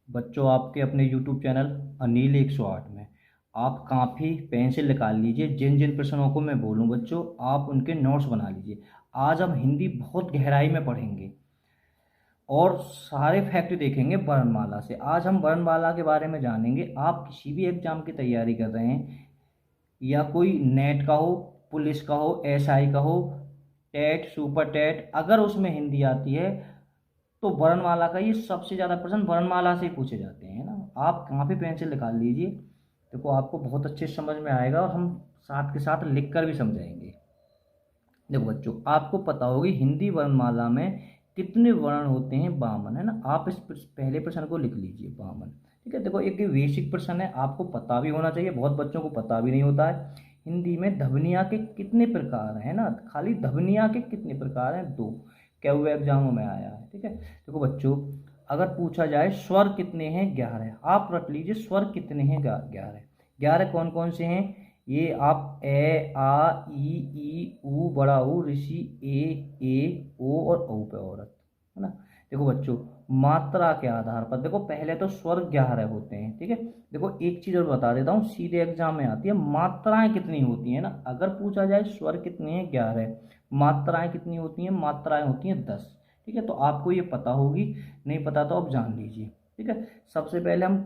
बच्चों, आपके अपने यूट्यूब चैनल अनिल 108 में आप काफ़ी पेंसिल निकाल लीजिए। जिन जिन प्रश्नों को मैं बोलूं बच्चों, आप उनके नोट्स बना लीजिए। आज हम हिंदी बहुत गहराई में पढ़ेंगे और सारे फैक्ट देखेंगे वर्णमाला से। आज हम वर्णमाला के बारे में जानेंगे। आप किसी भी एग्जाम की तैयारी कर रहे हैं, या कोई नेट का हो, पुलिस का हो, एसआई का हो, टेट, सुपर टेट, अगर उसमें हिंदी आती है तो वर्णमाला का ये सबसे ज़्यादा प्रश्न वर्णमाला से ही पूछे जाते हैं ना। आप कॉपी पेन से निकाल लीजिए, देखो आपको बहुत अच्छे से समझ में आएगा और हम साथ के साथ लिख कर भी समझाएंगे। देखो बच्चों, आपको पता होगी हिंदी वर्णमाला में कितने वर्ण होते हैं? 52 है ना। आप इस पहले प्रश्न को लिख लीजिए, 52। ठीक है, देखो एक बेसिक प्रश्न है, आपको पता भी होना चाहिए, बहुत बच्चों को पता भी नहीं होता है। हिंदी में ध्वनिया के कितने प्रकार हैं ना, खाली ध्वनिया के कितने प्रकार हैं? 2। क्या हुआ, एग्जामों में आया है। ठीक है, देखो बच्चों, अगर पूछा जाए स्वर कितने हैं? 11। आप रट लीजिए स्वर कितने हैं? 11। 11 कौन कौन से हैं? ये आप ए, आ, ई, ऊ, बड़ा ऊ, ऋषि, ए, ओ और औ पे औरत, है ना। देखो बच्चों, मात्रा के आधार पर देखो, पहले तो स्वर 11 होते हैं। ठीक है, देखो एक चीज और बता देता हूँ, सीधे एग्जाम में आती है, मात्राएं कितनी होती है ना। अगर पूछा जाए स्वर कितने हैं? 11। मात्राएं कितनी होती हैं? मात्राएं होती हैं 10। ठीक है, तो आपको ये पता होगी, नहीं पता तो आप जान लीजिए। ठीक है, सबसे पहले हम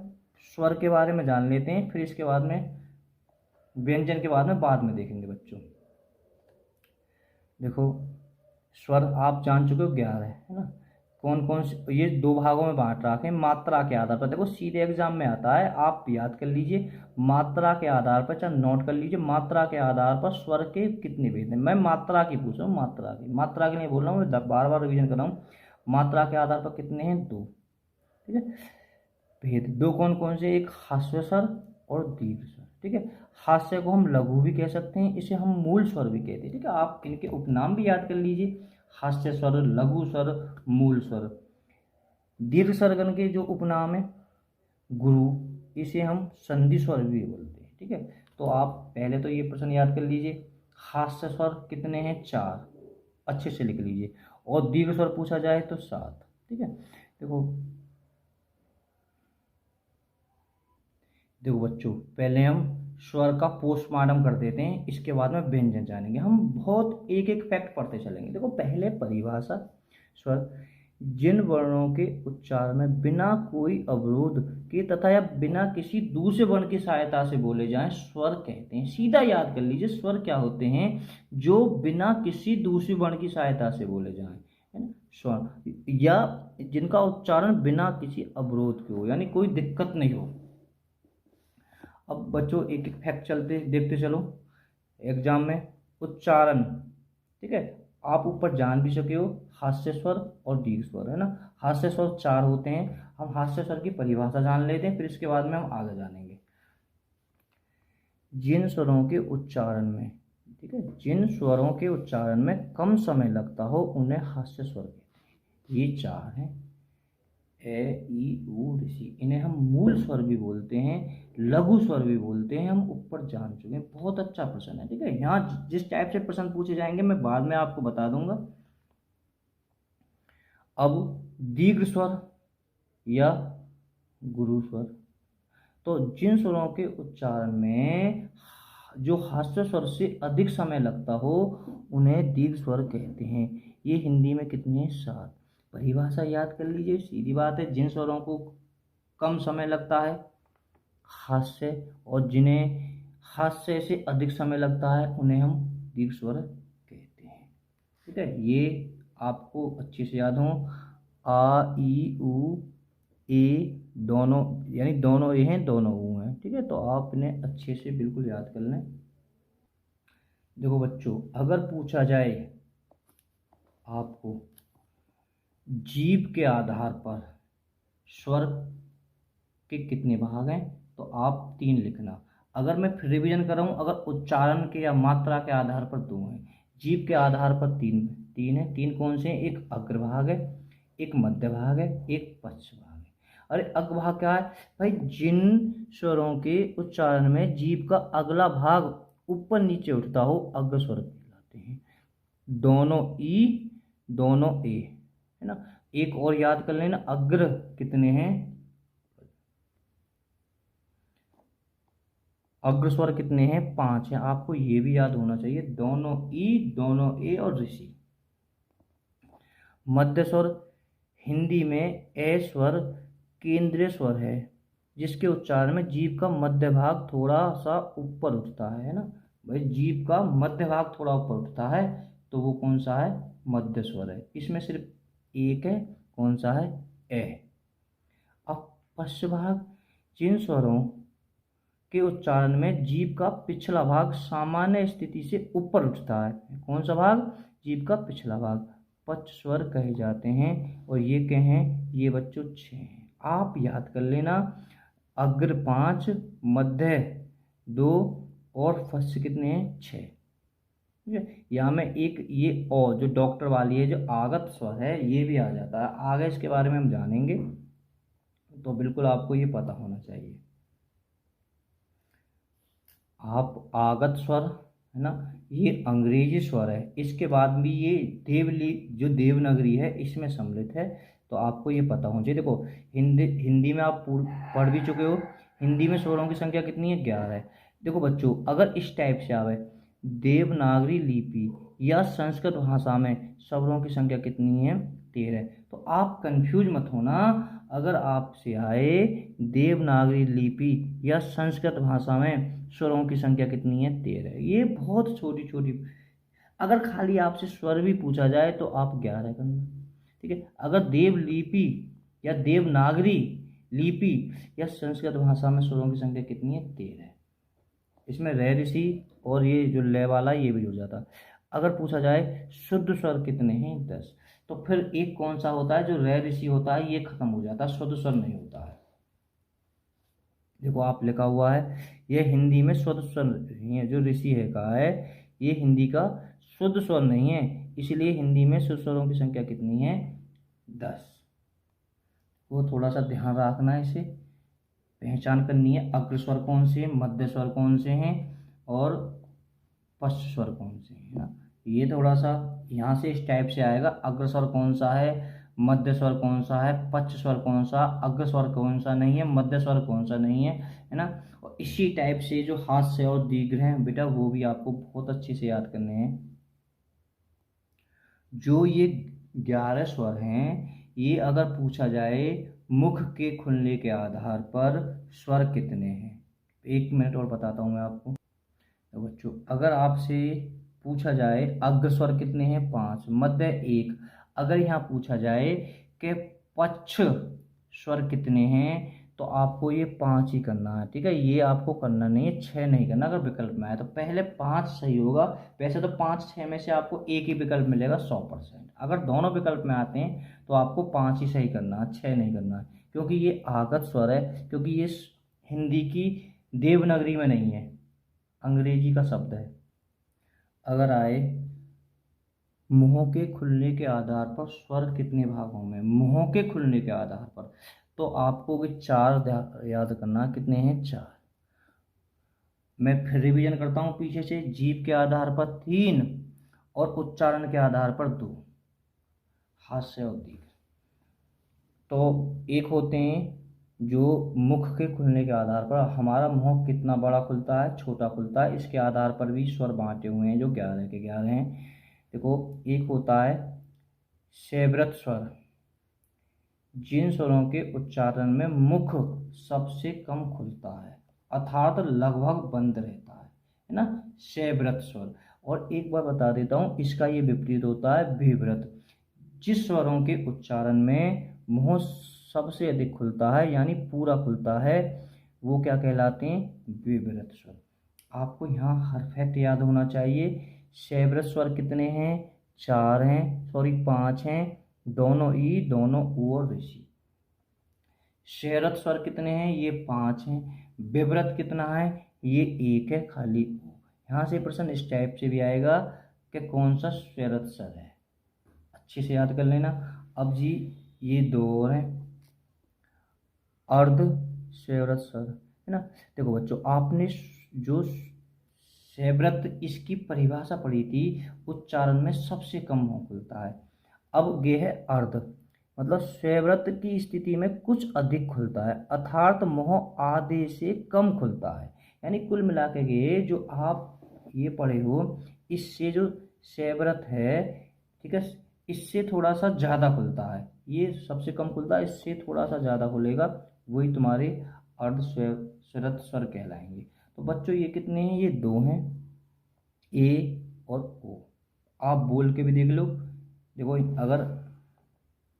स्वर के बारे में जान लेते हैं, फिर इसके बाद में व्यंजन के बाद में देखेंगे बच्चों। देखो, स्वर आप जान चुके हो 11 है ना। कौन कौन से, ये 2 भागों में बांट रखे हैं मात्रा के आधार पर। देखो सीधे एग्जाम में आता है, आप याद कर लीजिए मात्रा के आधार पर, चाहे नोट कर लीजिए, मात्रा के आधार पर स्वर के कितने भेद हैं। मैं मात्रा की पूछ रहा हूँ, मात्रा की नहीं बोल रहा हूँ, मैं बार बार रिवीजन कर रहा हूँ। मात्रा के आधार पर कितने हैं? 2। ठीक है, भेद 2 कौन कौन से? एक हास्य स्वर और दीर्घ स्वर। ठीक है, हास्य को हम लघु भी कह सकते हैं, इसे हम मूल स्वर भी कहते हैं। ठीक है, आप इनके उपनाम भी याद कर लीजिए, हास्य स्वर, लघु स्वर, मूल स्वर। दीर्घ स्वरगण के जो उपनाम है, गुरु, इसे हम संधि स्वर भी बोलते हैं। ठीक है, तो आप पहले तो ये प्रश्न याद कर लीजिए, हास्य स्वर कितने हैं? 4, अच्छे से लिख लीजिए। और दीर्घ स्वर पूछा जाए तो 7। ठीक है, देखो देखो बच्चों, पहले हम स्वर का पोस्टमार्टम कर देते हैं, इसके बाद में व्यंजन जानेंगे। हम बहुत एक एक फैक्ट पढ़ते चलेंगे। देखो पहले परिभाषा, स्वर जिन वर्णों के उच्चारण में बिना कोई अवरोध के तथा या बिना किसी दूसरे वर्ण की सहायता से बोले जाएं, स्वर कहते हैं। सीधा याद कर लीजिए, स्वर क्या होते हैं? जो बिना किसी दूसरे वर्ण की सहायता से बोले जाएं, है ना, स्वर, या जिनका उच्चारण बिना किसी अवरोध के हो, यानी कोई दिक्कत नहीं हो। अब बच्चों एक एक फैक्ट चलते देखते चलो एग्जाम में। उच्चारण, ठीक है, आप ऊपर जान भी सके हो, हास्य स्वर और दीर्घ स्वर, है ना। हास्य स्वर 4 होते हैं। हम हास्य स्वर की परिभाषा जान लेते हैं, फिर इसके बाद में हम आगे जानेंगे। जिन स्वरों के उच्चारण में, ठीक है, जिन स्वरों के उच्चारण में कम समय लगता हो उन्हें हास्य स्वर कहते हैं। ये 4 हैं, ए, ई, ऊ, ऋषि। इन्हें हम मूल स्वर भी बोलते हैं, लघु स्वर भी बोलते हैं, हम ऊपर जान चुके हैं। बहुत अच्छा प्रश्न है। ठीक है, यहाँ जिस टाइप से प्रश्न पूछे जाएंगे मैं बाद में आपको बता दूंगा। अब दीर्घ स्वर या गुरु स्वर, तो जिन स्वरों के उच्चारण में जो हास्य स्वर से अधिक समय लगता हो उन्हें दीर्घ स्वर कहते हैं। ये हिंदी में कितने हैं? 7। परिभाषा याद कर लीजिए, सीधी बात है, जिन स्वरों को कम समय लगता है हास्य, और जिन्हें हास्य से अधिक समय लगता है उन्हें हम दीर्घ स्वर कहते हैं। ठीक है, ये आपको अच्छे से याद हो। आ, ई, ऊ, ए, दोनों, यानी दोनों ए हैं, दोनों ऊ हैं। ठीक है, तो आप इन्हें अच्छे से बिल्कुल याद कर लें। देखो बच्चों, अगर पूछा जाए आपको जीभ के आधार पर स्वर के कितने भाग हैं, तो आप 3 लिखना। अगर मैं फिर रिवीजन कर रहा हूँ, अगर उच्चारण के या मात्रा के आधार पर 2 हैं, जीभ के आधार पर 3 3 है। 3 कौन से हैं? एक अग्रभाग है, एक मध्य भाग है, एक पश्च भाग है। अरे अग्रभाग क्या है भाई? जिन स्वरों के उच्चारण में जीभ का अगला भाग ऊपर नीचे उठता हो, अग्र स्वर कहलाते हैं। दोनों ई, दोनों ए, है ना। एक और याद कर लेना, अग्र कितने हैं? अग्र स्वर कितने हैं? 5 हैं। आपको ये भी याद होना चाहिए, दोनों ई, दोनों ए और ऋषि। मध्य स्वर हिंदी में ए स्वर केंद्रीय स्वर है, जिसके उच्चारण में जीभ का मध्य भाग थोड़ा सा ऊपर उठता है ना भाई, जीभ का मध्य भाग थोड़ा ऊपर उठता है, तो वो कौन सा है? मध्य स्वर है। इसमें सिर्फ एक है, कौन सा है? ए। अब पश्च भाग, जिन स्वरों के उच्चारण में जीभ का पिछला भाग सामान्य स्थिति से ऊपर उठता है, कौन सा भाग? जीभ का पिछला भाग, पश्च स्वर कहे जाते हैं। और ये क्या हैं? ये बच्चों 6 हैं। आप याद कर लेना, अग्र 5, मध्य 2 और फर्स्ट कितने हैं? 6। ठीक है। यहाँ में एक ये और जो डॉक्टर वाली है, जो आगत स्वर है, ये भी आ जाता है। आगे इसके बारे में हम जानेंगे, तो बिल्कुल आपको ये पता होना चाहिए। आप आगत स्वर है ना, ये अंग्रेजी स्वर है। इसके बाद भी ये जो देवनागरी है इसमें सम्मिलित है, तो आपको ये पता होना चाहिए। देखो, हिंदी में आप पढ़ भी चुके हो। हिंदी में स्वरों की संख्या कितनी है? 11 है। देखो बच्चों, अगर इस टाइप से आवे देवनागरी लिपि या संस्कृत भाषा में स्वरों की संख्या कितनी है? 13। तो आप कंफ्यूज मत होना, अगर आपसे आए देवनागरी लिपि या संस्कृत भाषा में स्वरों की संख्या कितनी है? 13। ये बहुत छोटी छोटी, अगर खाली आपसे स्वर भी पूछा जाए तो आप 11 करना। ठीक है। अगर देवलिपि या देवनागरी लिपि या संस्कृत भाषा में स्वरों की संख्या कितनी है? 13। इसमें रे ऋषि और ये जो ले वाला ये भी हो जाता। अगर पूछा जाए शुद्ध स्वर कितने हैं? 10। तो फिर एक कौन सा होता है? जो रे ऋषि होता है, ये खत्म हो जाता है, शुद्ध स्वर नहीं होता है। देखो आप लिखा हुआ है, ये हिंदी में शुद्ध स्वर नहीं है। जो ऋषि है कहा है, ये हिंदी का शुद्ध स्वर नहीं है, इसलिए हिंदी में शुद्ध स्वरों की संख्या कितनी है? 10। वो थोड़ा सा ध्यान रखना है, इसे पहचान करनी है। अग्र स्वर कौन से हैं, मध्य स्वर कौन से हैं और पश्च स्वर कौन से हैं ना। ये थोड़ा सा यहाँ से इस टाइप से आएगा, अग्र स्वर कौन सा है, मध्य स्वर कौन सा है, पश्च स्वर कौन सा, अग्र स्वर कौन सा नहीं है, मध्य स्वर कौन सा नहीं है ना। और इसी टाइप से जो हाथ से और दीर्घ हैं बेटा, वो भी आपको बहुत अच्छे से याद करने हैं। जो ये 11 स्वर हैं, ये अगर पूछा जाए मुख के खुलने के आधार पर स्वर कितने हैं, 1 मिनट और बताता हूँ मैं आपको। तो बच्चों, अगर आपसे पूछा जाए अग्र स्वर कितने हैं? 5, मध्य 1। अगर यहाँ पूछा जाए कि पक्ष स्वर कितने हैं, तो आपको ये 5 ही करना है। ठीक है, ये आपको करना नहीं है, 6 नहीं करना। अगर विकल्प में आए तो पहले 5 सही होगा। वैसे तो 5 6 में से आपको एक ही विकल्प मिलेगा 100%। अगर दोनों विकल्प में आते हैं तो आपको 5 ही सही करना है, 6 नहीं करना है, क्योंकि ये आगत स्वर है, क्योंकि ये हिंदी की देवनागरी में नहीं है, अंग्रेजी का शब्द है। अगर आए मुंहों के खुलने के आधार पर स्वर कितने भागों में, मुंहों के खुलने के आधार पर, तो आपको भी 4 याद करना। कितने हैं? 4। मैं फिर रिवीजन करता हूँ पीछे से। जीभ के आधार पर 3 और उच्चारण के आधार पर 2, हास्य और दीर्घ। तो एक होते हैं जो मुख के खुलने के आधार पर, हमारा मुंह कितना बड़ा खुलता है, छोटा खुलता है, इसके आधार पर भी स्वर बांटे हुए हैं, जो 11 के 11 हैं। देखो, एक होता है शैब्रत स्वर, जिन स्वरों के उच्चारण में मुख सबसे कम खुलता है, अर्थात लगभग बंद रहता है ना, शैब्रत स्वर। और एक बार बता देता हूँ, इसका ये विपरीत होता है विव्रत। जिस स्वरों के उच्चारण में मुंह सबसे अधिक खुलता है, यानी पूरा खुलता है, वो क्या कहलाते हैं? विव्रत स्वर। आपको यहाँ हर फैक्ट याद होना चाहिए। शैब्रत स्वर कितने हैं? 4 हैं, सॉरी 5 हैं, दोनों ई, दोनों ऊ और ऋषि। शेरत स्वर कितने हैं? ये 5 हैं। विव्रत कितना है? ये 1 है, खाली ऊ। यहाँ से प्रश्न इस टाइप से भी आएगा कि कौन सा शेरत स्वर है, अच्छे से याद कर लेना। अब जी ये 2 और हैं, अर्ध शेरत स्वर है ना। देखो बच्चों, आपने जो शैब्रत, इसकी परिभाषा पढ़ी थी, उच्चारण में सबसे कम मुंह खुलता है। अब ये है अर्ध, मतलब शैब्रत की स्थिति में कुछ अधिक खुलता है, अर्थात मुंह आधे से कम खुलता है। यानी कुल मिला के ये जो आप ये पढ़े हो, इससे जो सेवरत है, ठीक है, इससे थोड़ा सा ज़्यादा खुलता है, ये सबसे कम खुलता है, इससे थोड़ा सा ज़्यादा खुलेगा, वही तुम्हारे अर्ध स्वरत स्वर कहलाएंगे। तो बच्चों ये कितने हैं, ये दो हैं, ए और ओ। आप बोल के भी देख लो, देखो अगर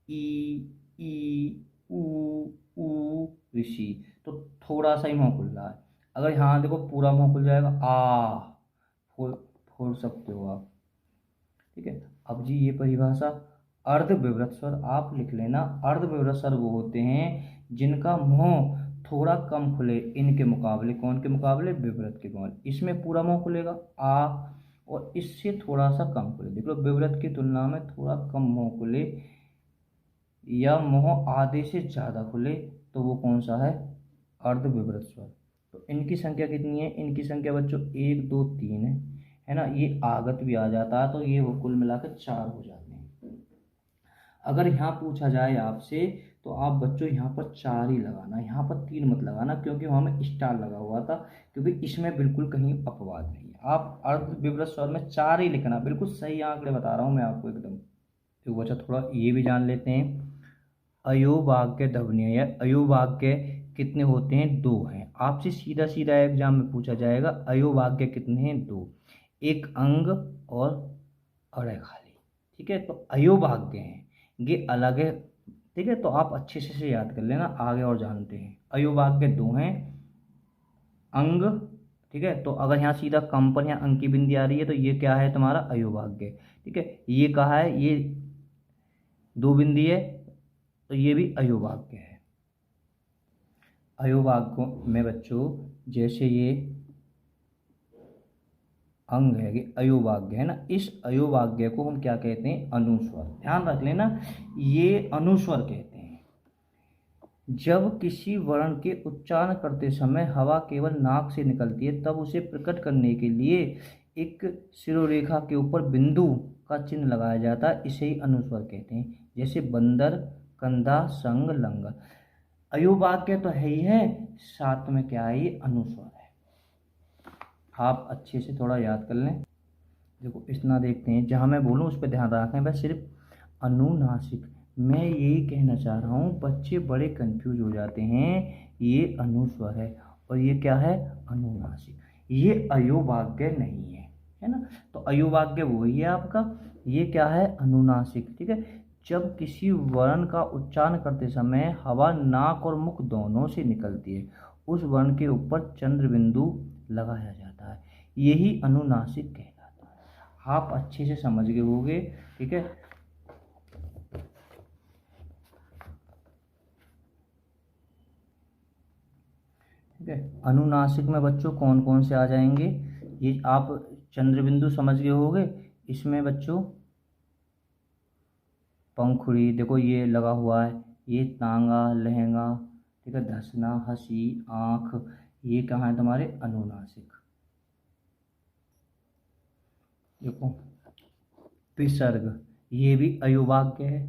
ई, ई, ऊ, ऊ, ऋषि, तो थोड़ा सा ही मुँह खुल रहा है। अगर यहाँ देखो पूरा मुँह खुल जाएगा, आ, खोल खोल सकते हो आप, ठीक है। अब जी ये परिभाषा, अर्ध विवृत स्वर आप लिख लेना। अर्ध विवृत स्वर वो होते हैं जिनका मुंह थोड़ा कम खुले इनके मुकाबले, कौन के मुकाबले, विवृत के मुकाबले। इसमें पूरा मुंह खुलेगा आ, और इससे थोड़ा सा कम खुले, देख लो विवृत की तुलना में थोड़ा कम मुंह खुले या मुंह आधे से ज़्यादा खुले, तो वो कौन सा है, अर्ध विवृत स्वर। तो इनकी संख्या कितनी है, इनकी संख्या बच्चों 1 2 3 है ना। ये आगत भी आ जाता है, तो ये वो कुल मिलाकर 4 हो जाते हैं। अगर यहाँ पूछा जाए आपसे, तो आप बच्चों यहाँ पर 4 ही लगाना, यहाँ पर 3 मत लगाना, क्योंकि वहाँ में स्टार लगा हुआ था, क्योंकि इसमें बिल्कुल कहीं अपवाद नहीं है। आप अर्ध विवृत स्वर में 4 ही लिखना, बिल्कुल सही आंकड़े बता रहा हूँ मैं आपको एकदम। तो बच्चा थोड़ा ये भी जान लेते हैं, अयोवाक्य ध्वनियाँ या अयोवाक्य कितने होते हैं, 2 हैं। आपसे सीधा सीधा एग्जाम में पूछा जाएगा अयोवाक्य कितने हैं, 2, एक अंग और अड़े खाली, ठीक है। तो अयोवाक्य हैं, ये अलग है, ठीक है। तो आप अच्छे से याद कर लेना, आगे और जानते हैं। अयोवाक्य 2 हैं, अंग, ठीक है। तो अगर यहाँ सीधा कम पर यहाँ अंक की बिंदी आ रही है, तो ये क्या है तुम्हारा अयोवाक्य, ठीक है। ये कहा है, ये 2 बिंदी है, तो ये भी अयोवाक्य है। अयोवाक्यों में बच्चों जैसे ये अंग है, ये अयोवाक्य है ना, इस अयोवाक्य को हम क्या कहते हैं, अनुस्वर। ध्यान रख लेना, ये अनुस्वर कहते हैं। जब किसी वर्ण के उच्चारण करते समय हवा केवल नाक से निकलती है, तब उसे प्रकट करने के लिए एक शिरोरेखा के ऊपर बिंदु का चिन्ह लगाया जाता है, इसे ही अनुस्वर कहते हैं। जैसे बंदर, कंधा, संग, लंगर। अयोवाक्य तो है ही है, साथ में क्या है, ये अनुस्वर है। आप अच्छे से थोड़ा याद कर लें। देखो इतना देखते हैं, जहाँ मैं बोलूँ उस पर ध्यान रखें, बस सिर्फ अनुनासिक। मैं यही कहना चाह रहा हूँ, बच्चे बड़े कंफ्यूज हो जाते हैं, ये अनुस्वर है और ये क्या है, अनुनासिक। ये अयोवाक्य नहीं है ना। तो अयोवाक्य वही है आपका, ये क्या है, अनुनासिक, ठीक है। जब किसी वर्ण का उच्चारण करते समय हवा नाक और मुख दोनों से निकलती है, उस वर्ण के ऊपर चंद्र बिंदु लगाया जाता है, यही अनुनासिक कहलाता है। आप अच्छे से समझ गए होंगे, ठीक है। ठीक है, अनुनासिक में बच्चों कौन कौन से आ जाएंगे, ये आप चंद्र बिंदु समझ गए होंगे। इसमें बच्चों पंखुड़ी, देखो ये लगा हुआ है, ये तांगा, लहंगा, ठीक है, धसना, हंसी, आँख, ये कहाँ है तुम्हारे, अनुनासिक। देखो विसर्ग, ये भी अयोवाक्य है,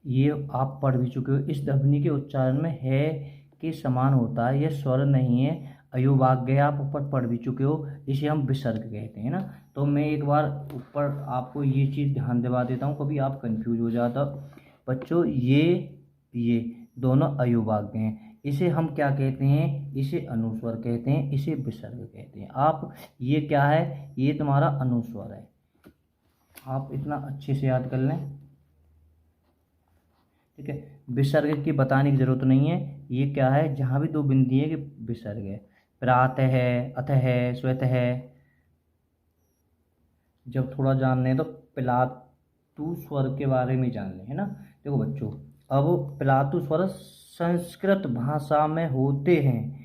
ये आप पढ़ भी चुके हो। इस ध्वनि के उच्चारण में है के समान होता है, यह स्वर नहीं है, अयोवाक्य आप ऊपर पढ़ भी चुके हो, इसे हम विसर्ग कहते हैं ना। तो मैं एक बार ऊपर आपको ये चीज़ ध्यान दिला देता हूँ, कभी आप कंफ्यूज हो जाता बच्चों। ये दोनों अयोवाक्य हैं, इसे हम क्या कहते हैं, इसे अनुस्वर कहते हैं, इसे विसर्ग कहते हैं। आप ये क्या है, ये तुम्हारा अनुस्वर है, आप इतना अच्छे से याद कर लें, ठीक है। विसर्ग की बताने की जरूरत नहीं है, ये क्या है, जहाँ भी 2 बिंदी है कि विसर्ग है। प्रात है, अथ है, श्वेत है। जब थोड़ा जान लें तो पिलातु स्वर के बारे में जान लें, है ना। देखो बच्चों, अब पिलातु स्वर संस्कृत भाषा में होते हैं,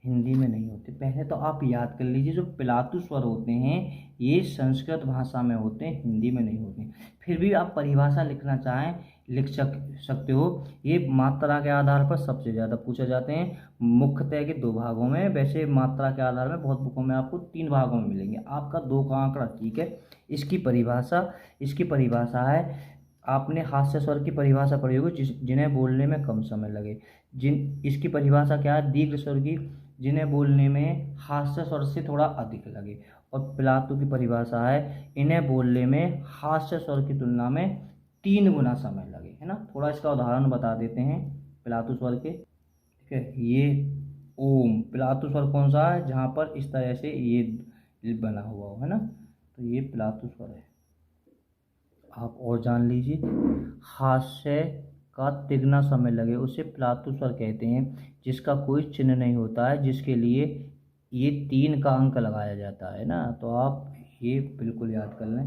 हिंदी में नहीं होते। पहले तो आप याद कर लीजिए, जो पिलातु स्वर होते हैं ये संस्कृत भाषा में होते हैं, हिंदी में नहीं होते। फिर भी आप परिभाषा लिखना चाहें लिख सकते हो। ये मात्रा के आधार पर सबसे ज़्यादा पूछे जाते हैं, मुख्यतः के 2 भागों में। वैसे मात्रा के आधार में बहुत बुकों में आपको 3 भागों में मिलेंगे, आपका 2 का आंकड़ा ठीक है। इसकी परिभाषा है, आपने हास्य स्वर की परिभाषा पढ़ी होगी, जिन्हें बोलने में कम समय लगे। इसकी परिभाषा क्या है, दीर्घ स्वर की जिन्हें बोलने में हास्य स्वर से थोड़ा अधिक लगे। और प्लाटू की परिभाषा है, इन्हें बोलने में हास्य स्वर की तुलना में 3 गुना समय लगे, है ना। थोड़ा इसका उदाहरण बता देते हैं प्लाटू स्वर के। ठीक है, ये ओम प्लाटू स्वर कौन सा है, जहाँ पर इस तरह से ये बना हुआ हो, है ना, तो ये प्लाटू स्वर है। आप और जान लीजिए, हास्य का तिगना समय लगे उसे प्लातु स्वर कहते हैं, जिसका कोई चिन्ह नहीं होता है, जिसके लिए ये 3 का अंक लगाया जाता है ना। तो आप ये बिल्कुल याद कर लें।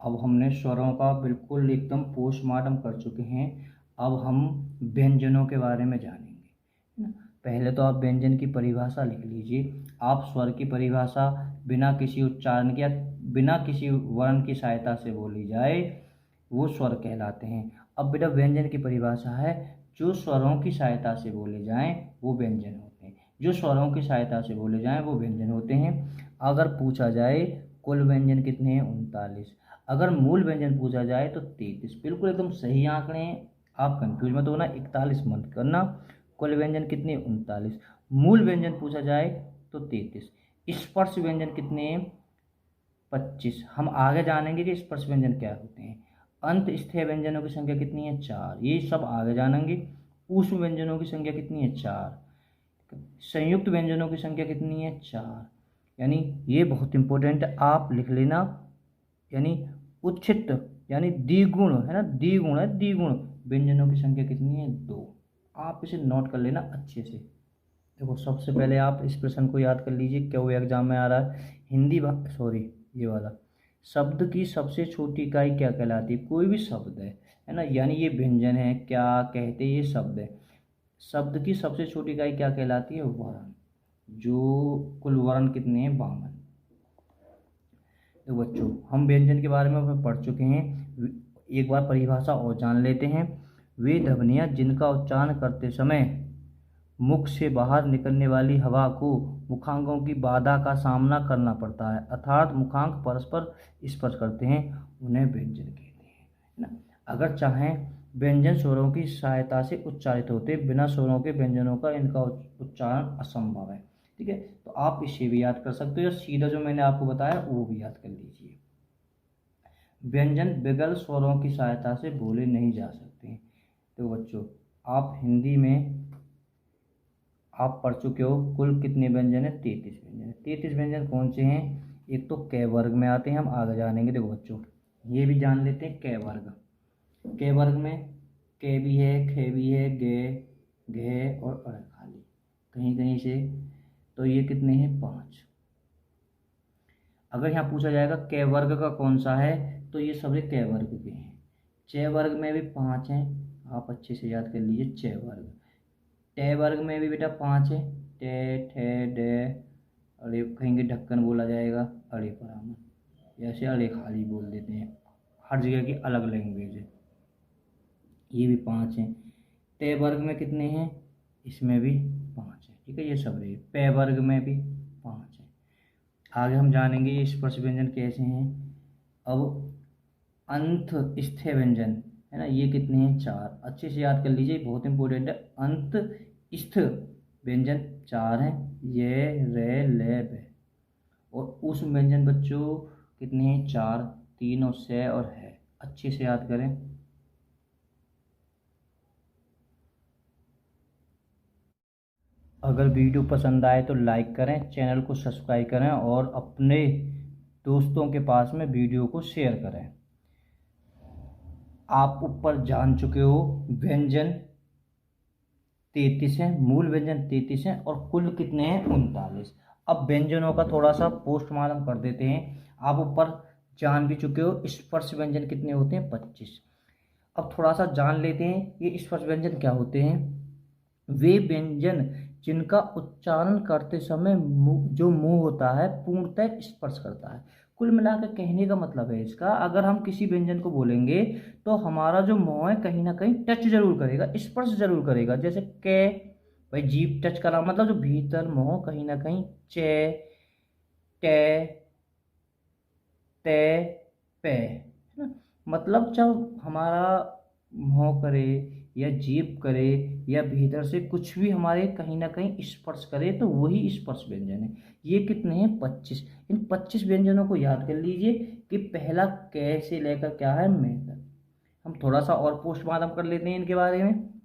अब हमने स्वरों का बिल्कुल एकदम पोस्टमार्टम कर चुके हैं। अब हम व्यंजनों के बारे में जानेंगे, है ना। पहले तो आप व्यंजन की परिभाषा लिख लीजिए। आप स्वर की परिभाषा बिना किसी उच्चारण के या बिना किसी वर्ण की सहायता से बोली जाए वो स्वर कहलाते हैं। अब बेटा व्यंजन की परिभाषा है, जो स्वरों की सहायता से बोले जाएं वो व्यंजन होते हैं। जो स्वरों की सहायता से बोले जाएं वो व्यंजन होते हैं। अगर पूछा जाए कुल व्यंजन कितने हैं, 39। अगर मूल व्यंजन पूछा जाए तो 33। बिल्कुल एकदम सही आंकड़े हैं, आप कंफ्यूज मत होना, 41 मत करना। कुल व्यंजन कितने, 39। मूल व्यंजन पूछा जाए तो 33। स्पर्श व्यंजन कितने हैं, 25। हम आगे जानेंगे कि स्पर्श व्यंजन क्या होते हैं। अंत स्थेय व्यंजनों की संख्या कितनी है, 4। ये सब आगे जानेंगे। ऊष्म व्यंजनों की संख्या कितनी है, 4। संयुक्त व्यंजनों की संख्या कितनी है, 4। यानी ये बहुत इंपॉर्टेंट है, आप लिख लेना। यानी उच्छिष्ट यानी द्विगुण, है ना, द्विगुण है, द्विगुण व्यंजनों की संख्या कितनी है, 2। आप इसे नोट कर लेना अच्छे से। देखो सबसे पहले आप इस प्रश्न को याद कर लीजिए, क्या वो एग्जाम में आ रहा है। हिंदी सॉरी ये वाला, शब्द की सबसे छोटी इकाई क्या कहलाती है, कोई भी शब्द है ना, यानी ये व्यंजन है, क्या कहते हैं, ये शब्द है। शब्द की सबसे छोटी इकाई क्या कहलाती है, वर्ण। जो कुल वर्ण कितने हैं, 52। तो बच्चों हम व्यंजन के बारे में पढ़ चुके हैं, एक बार परिभाषा और जान लेते हैं। वे ध्वनियाँ जिनका उच्चारण करते समय मुख से बाहर निकलने वाली हवा को मुखांगों की बाधा का सामना करना पड़ता है, अर्थात मुखांग परस्पर स्पर्श करते हैं, उन्हें व्यंजन कहते हैं, है ना। अगर चाहें व्यंजन स्वरों की सहायता से उच्चारित होते, बिना स्वरों के व्यंजनों का इनका उच्चारण असंभव है। ठीक है, तो आप इसे भी याद कर सकते हो, या सीधा जो मैंने आपको बताया वो भी याद कर लीजिए। व्यंजन बिगल स्वरों की सहायता से बोले नहीं जा सकते। तो बच्चों आप हिंदी में आप पढ़ चुके हो, कुल कितने व्यंजन है, 33 व्यंजन। 33 व्यंजन कौन से हैं, एक तो क वर्ग में आते हैं, हम आगे जानेंगे। देखो बच्चों ये भी जान लेते हैं, क वर्ग। क वर्ग में के भी है, खे भी है, गे घे और अड़ खाली कहीं कहीं से, तो ये कितने हैं, 5। अगर यहाँ पूछा जाएगा क वर्ग का कौन सा है, तो ये सभी क वर्ग के हैं। च वर्ग में भी 5 हैं, आप अच्छे से याद कर लीजिए, च वर्ग। टे वर्ग में भी बेटा 5 है, टे ठे डे, अड़े कहेंगे ढक्कन बोला जाएगा, अड़े परामन, ऐसे अड़े खाली बोल देते हैं, हर जगह की अलग लैंग्वेज है। ये भी 5 हैं। ते वर्ग में कितने हैं, इसमें भी 5 है। ठीक है, ये सब रहे। पे वर्ग में भी 5 है। आगे हम जानेंगे ये स्पर्श व्यंजन कैसे हैं। अब अंत स्थे व्यंजन, है ना, ये कितने हैं, 4। अच्छे से याद कर लीजिए, बहुत इंपॉर्टेंट है। अंत स्थ व्यंजन 4 हैं, ये रे ले बे। और उस व्यंजन बच्चों कितने हैं, 4, 3 और से और है। अच्छे से याद करें। अगर वीडियो पसंद आए तो लाइक करें, चैनल को सब्सक्राइब करें और अपने दोस्तों के पास में वीडियो को शेयर करें। आप ऊपर जान चुके हो व्यंजन 33 हैं, मूल व्यंजन 33 हैं और कुल कितने हैं, 39। अब व्यंजनों का थोड़ा सा पोस्टमार्टम कर देते हैं। आप ऊपर जान भी चुके हो स्पर्श व्यंजन कितने होते हैं, 25। अब थोड़ा सा जान लेते हैं ये स्पर्श व्यंजन क्या होते हैं। वे व्यंजन जिनका उच्चारण करते समय जो मुंह होता है पूर्णतः स्पर्श करता है। कुल मिलाकर कहने का मतलब है इसका, अगर हम किसी व्यंजन को बोलेंगे तो हमारा जो मुंह है कहीं ना कहीं टच जरूर करेगा, स्पर्श जरूर करेगा। जैसे के, भाई जीभ टच करा, मतलब जो भीतर मुंह कहीं ना कहीं, चे, टे, ते, पे, है ना, मतलब जब हमारा मुंह करे या जीभ करे या भीतर से कुछ भी हमारे कहीं ना कहीं स्पर्श करे तो वही स्पर्श व्यंजन है। ये कितने हैं? 25। इन 25 व्यंजनों को याद कर लीजिए कि पहला कै से लेकर क्या है, मैं तक। हम थोड़ा सा और पोस्टमार्टम कर लेते हैं इनके बारे में।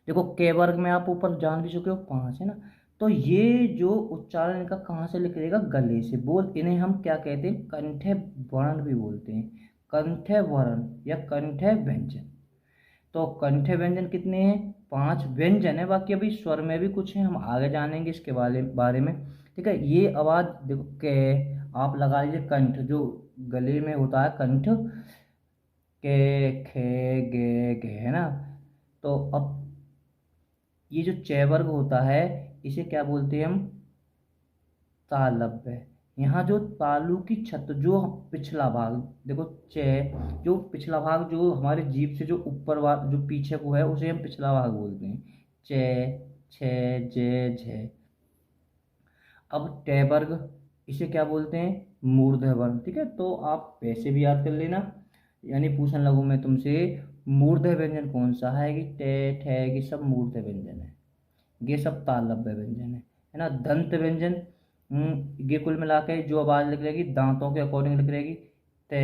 देखो के वर्ग में आप ऊपर जान भी चुके हो 5 है ना। तो ये जो उच्चारण इनका कहाँ से निकलेगा? गले से। बोल इन्हें हम क्या कहते हैं? कंठे वर्ण भी बोलते हैं। कंठे वर्ण या कंठे व्यंजन। तो कंठे व्यंजन कितने हैं? 5 व्यंजन है, बाकी अभी स्वर में भी कुछ है, हम आगे जानेंगे इसके बारे में। ठीक है, ये आवाज देखो के, आप लगा लीजिए कंठ जो गले में होता है, कंठ के खे गे घे है ना। तो अब ये जो च वर्ग होता है इसे क्या बोलते हैं हम? तालव्य। यहाँ जो तालु की छत जो पिछला भाग, देखो च जो पिछला भाग जो हमारे जीभ से जो ऊपर जो पीछे को है उसे हम पिछला भाग बोलते हैं। च छ जे झे। अब ट वर्ग इसे क्या बोलते हैं? मूर्धन्य वर्ण। ठीक है, तो आप वैसे भी याद कर लेना, यानी पूछने लगूं मैं तुमसे मूर्धन्य व्यंजन कौन सा है कि टे ठे की सब मूर्धन्य व्यंजन है, ये सब तालव्य व्यंजन है ना। दंत व्यंजन ये कुल मिला के जो आवाज लिख रहेगी दांतों के अकॉर्डिंग लिख रहेगी ते।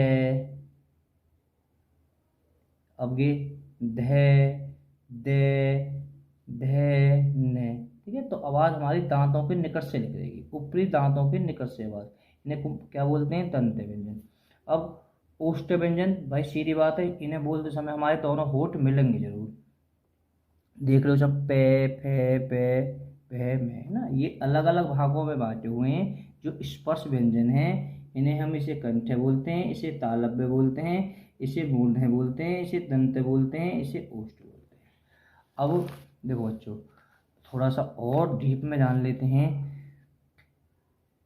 अब ये धे दे धे ने। ठीक है, तो आवाज हमारी दांतों के निकट से लिख रहेगी, ऊपरी दांतों के निकट से आवाज, इन्हें क्या बोलते हैं? दंत व्यंजन। अब ओष्ठ व्यंजन, भाई सीधी बात है, इन्हें बोलते समय हमारे दोनों होठ मिलेंगे जरूर। देख लो जब पे फे पे में है ना, ये अलग अलग भागों में बांटे हुए हैं। जो स्पर्श व्यंजन है इन्हें हम इसे कंठ बोलते हैं, इसे तालव्य बोलते हैं, इसे मूर्धन्य बोलते हैं, इसे दंत बोलते हैं, इसे ओष्ठ बोलते हैं। अब देखो बच्चों, थोड़ा सा और डीप में जान लेते हैं।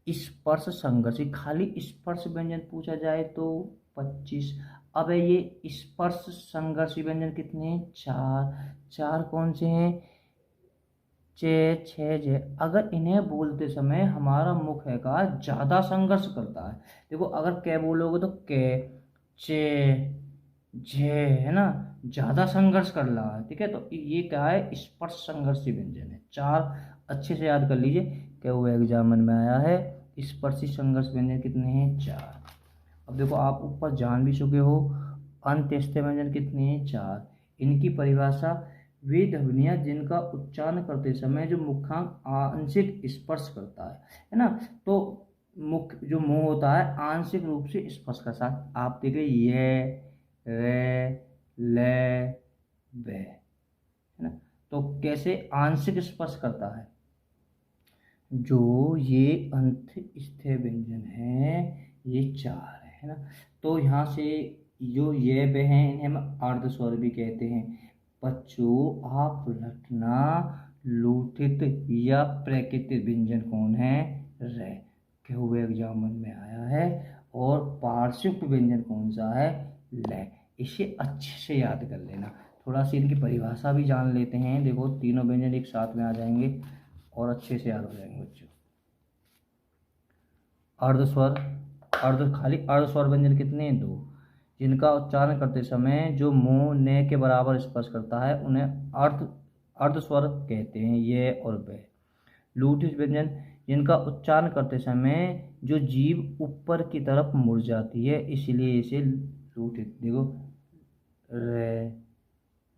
स्पर्श संघर्षी, खाली स्पर्श व्यंजन पूछा जाए तो 25। अब ये स्पर्श संघर्षी व्यंजन कितने हैं? 4। 4 कौन से हैं? चे छे जे। अगर इन्हें बोलते समय हमारा मुख है का ज्यादा संघर्ष करता है। देखो अगर कै बोलोगे तो कै चे जे है ना, ज्यादा संघर्ष कर रहा है। ठीक है, तो ये क्या है? स्पर्श संघर्षी व्यंजन है। 4 अच्छे से याद कर लीजिए, क्या वो एग्जाम में आया है। स्पर्शी संघर्ष व्यंजन कितने हैं? 4। अब देखो आप ऊपर जान भी चुके हो अंत्यस्थ व्यंजन कितने हैं? 4। इनकी परिभाषा, वे ध्वनियाँ जिनका उच्चारण करते समय जो मुखांक आंशिक स्पर्श करता है ना। तो मुख जो मुंह होता है आंशिक रूप से स्पर्श का साथ, आप देखिए ये रे ले वे है ना। तो कैसे आंशिक स्पर्श करता है? जो ये अंत्यस्थ व्यंजन है ये 4 है ना। तो यहाँ से जो ये वे हैं इन्हें हम अर्ध स्वर भी कहते हैं। बच्चों आप रटना, लूठित या प्रकृतिक व्यंजन कौन है? रे, के हुए एग्जाम में आया है। और पार्श्विक व्यंजन कौन सा है? ले। इसे अच्छे से याद कर लेना। थोड़ा सी इनकी परिभाषा भी जान लेते हैं। देखो तीनों व्यंजन एक साथ में आ जाएंगे और अच्छे से याद हो जाएंगे बच्चों। अर्धस्वर, खाली अर्धस्वर व्यंजन कितने हैं? 2, जिनका उच्चारण करते समय जो मुंह ने के बराबर स्पर्श करता है उन्हें अर्धस्वर कहते हैं, ये और वे। लूठित व्यंजन, जिनका उच्चारण करते समय जो जीभ ऊपर की तरफ मुड़ जाती है इसलिए इसे लूठित। देखो रे,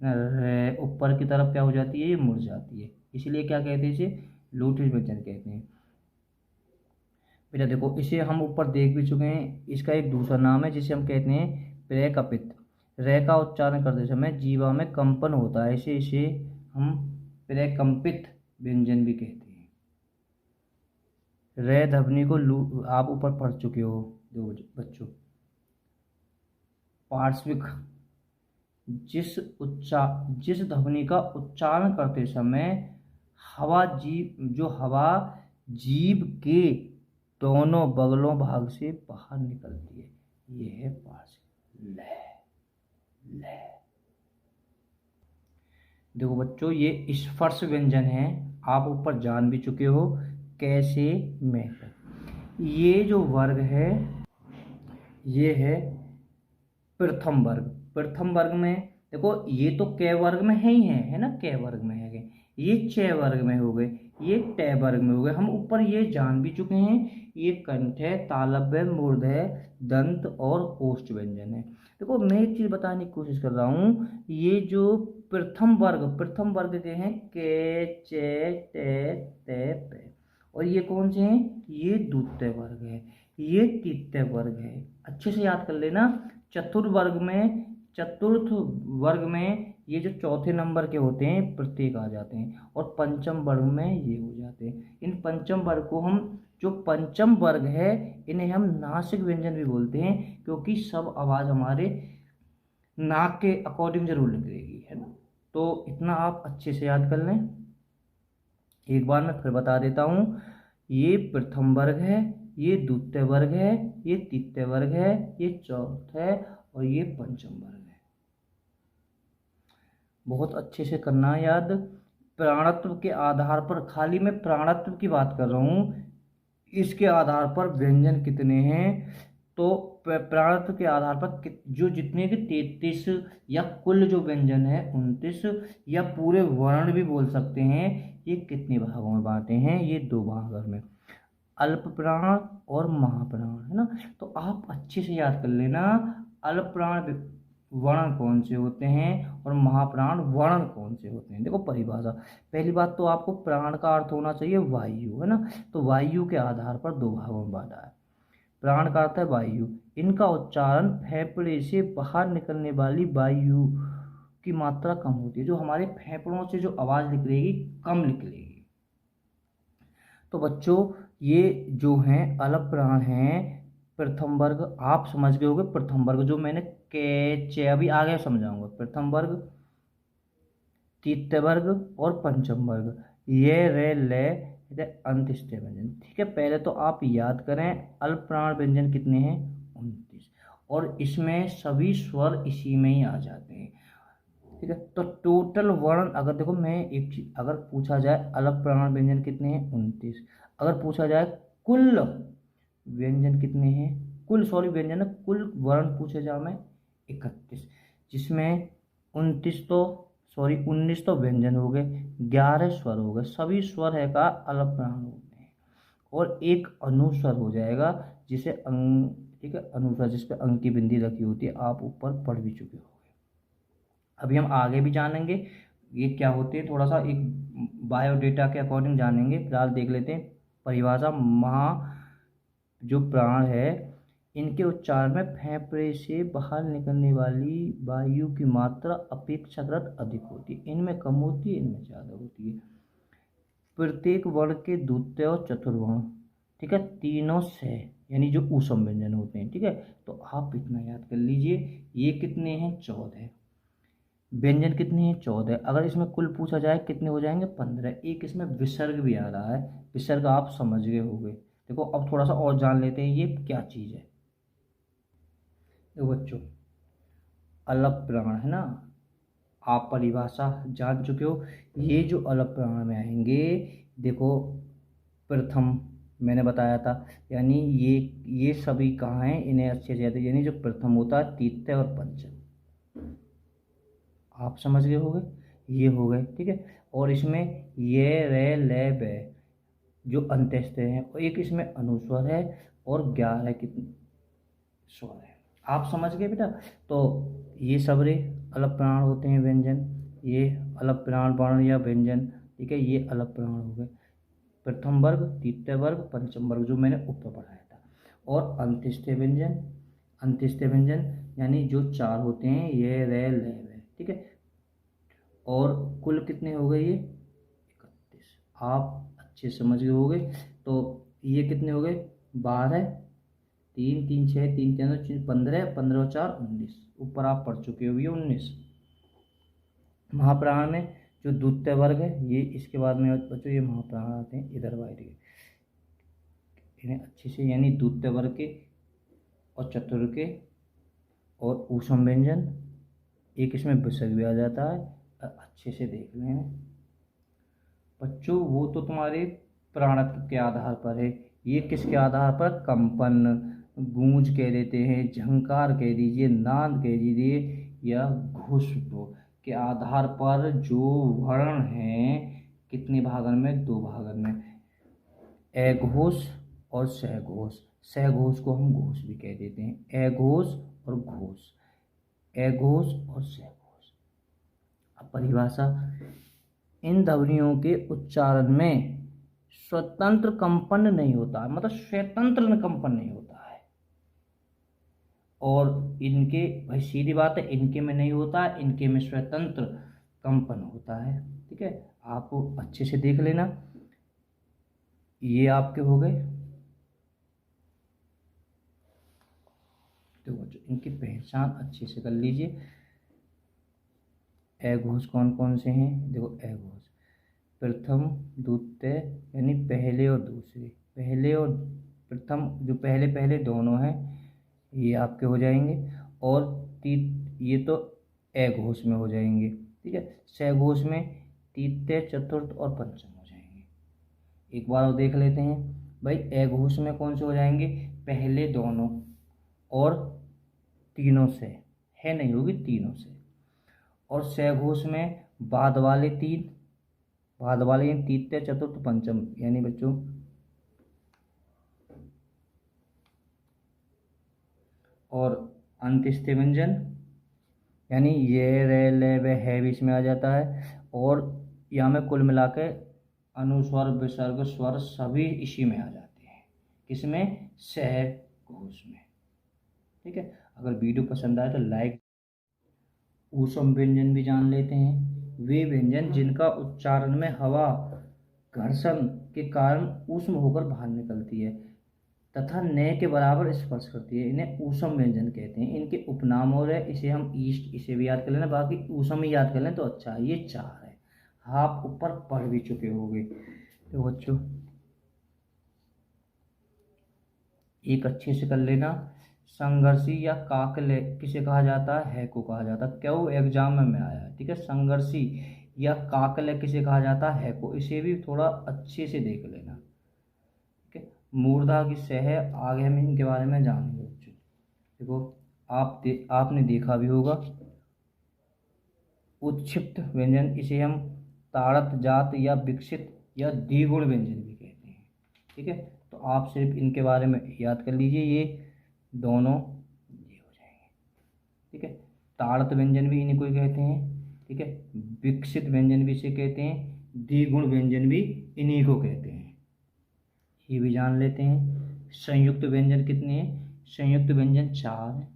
रे ऊपर की तरफ क्या हो जाती है? ये मुड़ जाती है, इसलिए क्या कहते हैं? इसे लूठित व्यंजन कहते हैं। बेटा देखो इसे हम ऊपर देख भी चुके हैं, इसका एक दूसरा नाम है जिसे हम कहते हैं प्रकपित। रे का उच्चारण करते समय जीवा में कंपन होता है, इसे हम प्रकंपित व्यंजन भी कहते हैं। रे ध्वनि को आप ऊपर पढ़ चुके हो दो बच्चों। पार्श्विक, जिस ध्वनि का उच्चारण करते समय हवा जीभ के दोनों बगलों भाग से बाहर निकलती है, ये है पार्श्विक। ले। देखो बच्चों ये स्पर्श व्यंजन है, आप ऊपर जान भी चुके हो कैसे में। ये जो वर्ग है ये है प्रथम वर्ग। प्रथम वर्ग में देखो ये तो क वर्ग में है ही है ना, क वर्ग में है, ये च वर्ग में हो गए, ये ट वर्ग में हो गए। हम ऊपर ये जान भी चुके हैं, ये कंठ है, तालव्य है, मूर्ध है, दंत और ओष्ठ व्यंजन है। देखो मैं एक चीज बताने की कोशिश कर रहा हूँ, ये जो प्रथम वर्ग के हैं के, च, ट, प, और ये कौन से हैं, ये द्वितीय वर्ग है, ये तृतीय वर्ग है। अच्छे से याद कर लेना। चतुर्थ वर्ग में ये जो चौथे नंबर के होते हैं प्रत्येक आ जाते हैं, और पंचम वर्ग में ये हो जाते हैं। इन पंचम वर्ग को हम, जो पंचम वर्ग है, इन्हें हम नासिक व्यंजन भी बोलते हैं, क्योंकि सब आवाज हमारे नाक के अकॉर्डिंग जरूर निकलेगी, है ना। तो इतना आप अच्छे से याद कर लें। एक बार मैं फिर बता देता हूँ, ये प्रथम वर्ग है, ये द्वितीय वर्ग है, ये तृतीय वर्ग है, ये चौथ है, और ये पंचम वर्ग है। बहुत अच्छे से करना याद। प्राणत्व के आधार पर, खाली मैं प्राणत्व की बात कर रहा हूँ, इसके आधार पर व्यंजन कितने हैं, तो प्राणत्व के आधार पर जो जितने के 33, या कुल जो व्यंजन है 29, या पूरे वर्ण भी बोल सकते हैं, ये कितने भागों में बांटे हैं, ये 2 भागों में, अल्प प्राण और महाप्राण, है ना। तो आप अच्छे से याद कर लेना, अल्प प्राण वर्ण कौन से होते हैं और महाप्राण वर्ण कौन से होते हैं। देखो परिभाषा, पहली बात तो आपको प्राण का अर्थ होना चाहिए वायु, है ना। तो वायु के आधार पर 2 भागों में बांटा है। प्राण का अर्थ है वायु, इनका उच्चारण फेफड़े से बाहर निकलने वाली वायु की मात्रा कम होती है, जो हमारे फेफड़ों से जो आवाज निकलेगी कम निकलेगी। तो बच्चों ये जो हैं अल्प प्राण हैं, प्रथम वर्ग आप समझ गए होंगे। प्रथम वर्ग जो मैंने के, चे अभी आगे समझाऊंगा। प्रथम वर्ग, तृतीय वर्ग और पंचम वर्ग, ये रे ले अंत्येष्टि व्यंजन। ठीक है, पहले तो आप याद करें अल्प प्राण व्यंजन कितने हैं, 29, और इसमें सभी स्वर इसी में ही आ जाते हैं। ठीक है, तो टोटल वर्ण अगर देखो, मैं एक चीज अगर पूछा जाए अल्प प्राण व्यंजन कितने हैं, 29। अगर पूछा जाए कुल व्यंजन कितने हैं, व्यंजन कुल वर्ण पूछे जाए मैं 31, जिसमें 19 तो व्यंजन हो गए, 11 स्वर हो गए, सभी स्वर है का अल्प प्राण हो गए, और एक अनुस्वर हो जाएगा जिसे ठीक है, अनुस्वर जिस पे अंक की बिंदी रखी होती है, आप ऊपर पढ़ भी चुके हो। अभी हम आगे भी जानेंगे ये क्या होते हैं, थोड़ा सा एक बायोडेटा के अकॉर्डिंग जानेंगे। फिलहाल देख लेते हैं परिभाषा। जो प्राण है, इनके उच्चारण में फेफड़े से बाहर निकलने वाली वायु की मात्रा अपेक्षाकृत अधिक होती है, इनमें कम होती है, इनमें ज़्यादा होती है। प्रत्येक वर्ण के द्वितीय और चतुर्वर्ण, ठीक है, तीनों से यानी जो ऊष्म व्यंजन होते हैं। ठीक है, तो आप इतना याद कर लीजिए, ये कितने हैं, 14 व्यंजन, कितने हैं, 14। अगर इसमें कुल पूछा जाए कितने हो जाएंगे, 15। एक इसमें विसर्ग भी आ रहा है, विसर्ग आप समझ गए होंगे। देखो अब थोड़ा सा और जान लेते हैं ये क्या चीज़ है। देखो बच्चों, अल्प प्राण है ना, आप परिभाषा जान चुके हो। ये जो अल्प प्राण में आएंगे, देखो प्रथम मैंने बताया था, यानी ये सभी कहाँ हैं, इन्हें अच्छे से याद है, यानी जो प्रथम होता है, तृतीय और पंचम, आप समझ गए होंगे, ये हो गए। ठीक है, और इसमें ये रे ले बे जो अंत्येष्ट हैं, और एक इसमें अनुस्वर है, और 11 कितने स्वर है, आप समझ गए बेटा। तो ये सब रे अल्प प्राण होते हैं व्यंजन, ये अल्प प्राण वर्ण या व्यंजन। ठीक है, ये अल्प प्राण हो गए, प्रथम वर्ग, तृतीय वर्ग, पंचम वर्ग जो मैंने ऊपर पढ़ाया था। और अंत्येष्ट व्यंजन यानी जो 4 होते हैं, ये रे ले बे। ठीक है, और कुल कितने हो गए, ये 31, आप अच्छे समझ गए होंगे। तो ये कितने हो गए, 12, 3 3 6 3 3 15, 15 4 19, ऊपर आप पढ़ चुके हो, ये 19। महाप्राण में जो द्वितीय वर्ग है, ये इसके बाद में बच्चों ये महाप्राण आते हैं इधर वाइड के, इन्हें अच्छे से, यानी द्वितीय वर्ग के और चतुर्थ के और ऊष्म व्यंजन, एक इसमें विसर्ग भी आ जाता है, अच्छे से देख लें बच्चों। वो तो तुम्हारे प्राणत्व के आधार पर है, ये किसके आधार पर, कंपन, गूंज कह देते हैं, झंकार कह दीजिए, नाद कह दीजिए, या घुस्व के आधार पर जो वर्ण हैं कितने भागन में, 2 भागन में, अघोष और सहघोष। सहघोष को हम घोष भी कह देते हैं, अघोष और घोष, अघोष और सहघोष। अब परिभाषा, इन ध्वनियों के उच्चारण में स्वतंत्र कंपन नहीं होता, मतलब स्वतंत्र कंपन नहीं होता है। और इनके, भाई सीधी बात है, इनके में नहीं होता, इनके में स्वतंत्र कंपन होता है। ठीक है, आप अच्छे से देख लेना। ये आपके हो गए। तो बच्चों इनकी पहचान अच्छे से कर लीजिए। अघोष कौन कौन से हैं, देखो अघोष प्रथम द्वितीय यानी पहले और दूसरे, पहले और प्रथम जो पहले पहले दोनों हैं ये आपके हो जाएंगे। और ये तो अघोष में हो जाएंगे। ठीक है, सहघोष में तृतीय चतुर्थ और पंचम हो जाएंगे। एक बार और देख लेते हैं भाई, अघोष में कौन से हो जाएंगे, पहले दोनों और तीनों से, है नहीं होगी तीनों से। और सहघोष में बाद वाले 3, बाद वाले तृतीय चतुर्थ पंचम, यानी बच्चों और अंत्यस्थ व्यंजन, यानी ये रे ले वे है भी इसमें आ जाता है। और यहाँ में कुल मिला के अनुस्वर विसर्ग स्वर सभी इसी में आ जाते हैं, किसमें, सहघोष में। ठीक है, अगर वीडियो पसंद आए तो लाइक। ऊष्म व्यंजन भी जान लेते हैं, वे व्यंजन जिनका उच्चारण में हवा घर्षण के कारण ऊष्म होकर बाहर निकलती है तथा न के बराबर स्पर्श करती है, इन्हें ऊष्म व्यंजन कहते हैं। इनके उपनाम और है, इसे हम ईस्ट, इसे भी याद कर लेना, बाकी ऊष्म ही याद कर लें तो अच्छा है। ये 4 है, आप ऊपर पढ़ भी चुके होंगे। तो बच्चों एक अच्छे से कर लेना। संघर्षी या काकले किसे कहा जाता है को कहा जाता है, क्यों एग्जाम में आया है। ठीक है, संघर्षी या काकले किसे कहा जाता है को, इसे भी थोड़ा अच्छे से देख लेना। ठीक है, मूर्धा की सह, आगे हम इनके बारे में जानेंगे बच्चों। देखो आपने देखा भी होगा, उत्क्षिप्त व्यंजन, इसे हम ताड़त जात या विकसित या द्विगुण व्यंजन भी कहते हैं। ठीक है, तो आप सिर्फ इनके बारे में याद कर लीजिए, ये दोनों ये हो जाएंगे। ठीक है, ताड़त व्यंजन भी इन्हीं को ही कहते हैं। ठीक है, विकसित व्यंजन भी इसे कहते हैं, द्विगुण व्यंजन भी इन्हीं को कहते हैं, ये भी जान लेते हैं। संयुक्त व्यंजन कितने हैं, संयुक्त व्यंजन 4 हैं,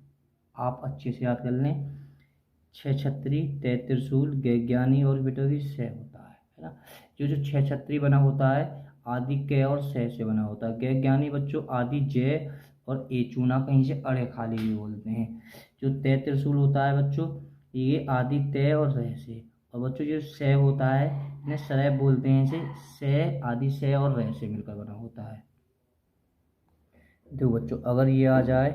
आप अच्छे से याद कर लें। 6 छत्री, 3 त्रिशूल, गैज्ञानी और बिटोरी से होता है ना। जो 6 छत्री बना होता है आदि क और से बना होता है। गैज्ञानी बच्चों आदि जय और ए चूना कहीं से अड़े खाली भी बोलते हैं। जो 3 त्रिशूल होता है बच्चों, ये आदि तय और रह से। और बच्चों जो से होता है इन्हें सरय बोलते हैं, इसे से आदि से और रह से मिलकर बना होता है। देखो बच्चों अगर ये आ जाए,